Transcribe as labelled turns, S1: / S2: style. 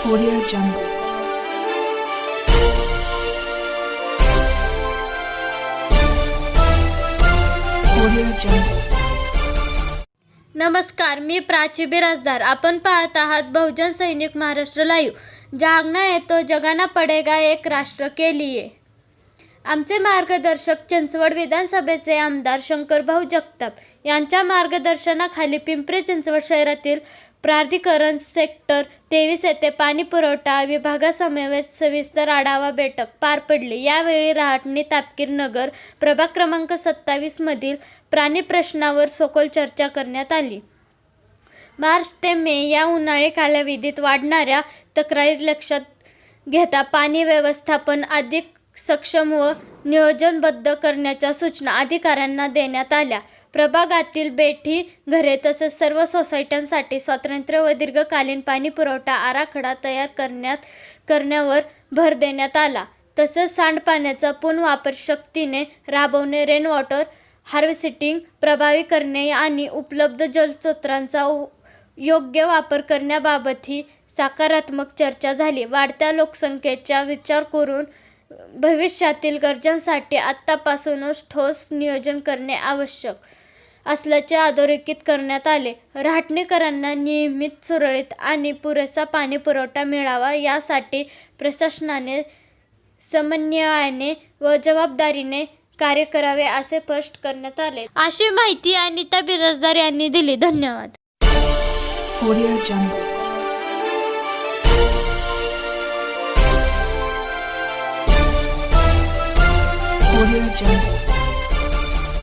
S1: Audio Jungle. Audio Jungle.
S2: नमस्कार, मी प्राची बिराजदार. आपण पाहत आहात बहुजन सैनिक महाराष्ट्र लाईव्ह. जागना है तो जगाना पडेगा एक राष्ट्र के लिए. आमचे मार्गदर्शक चिंचवड विधानसभेचे आमदार शंकरभाऊ जगताप यांच्या मार्गदर्शनाखाली पिंपरी चिंचवड शहरातील प्राधिकरण सेक्टर 23 येथे पाणी पुरवठा विभागासमवेत सविस्तर आढावा बैठक पार पडली. यावेळी रहाटणी तापकीर नगर प्रभाग क्रमांक 27 मधील पाणी प्रश्नावर सखोल चर्चा करण्यात आली. मार्च ते मे या उन्हाळी कालावधीत वाढणाऱ्या तक्रारी लक्षात घेता पाणी व्यवस्थापन अधिक सक्षम व नियोजनबद्ध करण्याच्या सूचना अधिकाऱ्यांना देण्यात आल्या. प्रभागातील बेठी घरे तसेच सर्व सोसायट्यांसाठी स्वतंत्र व दीर्घकालीन पाणी पुरवठा आराखडा तयार करण्यावर भर देण्यात आला. तसेच सांडपाण्याचा पुनर्वापर सक्तीने राबवणे, रेन वॉटर हार्वेस्टिंग प्रभावी करणे आणि उपलब्ध जलस्रोतांचा योग्य वापर करण्याबाबतही सकारात्मक चर्चा झाली. वाढत्या लोकसंख्येचा विचार करून भविष्यातील गरजांसाठी आत्तापासूनच ठोस नियोजन करणे आवश्यक असल्याचे अधोरेखित करण्यात आले. रहाटणीकरांना नियमित, सुरळीत आणि पुरेसा पाणी पुरवठा मिळावा यासाठी प्रशासनाने समन्वयाने व जबाबदारीने कार्य करावे असे स्पष्ट करण्यात आले. अशी माहिती अनिता बिराजदार यांनी दिली. धन्यवाद.
S1: Audio Jungle. Audio Jungle.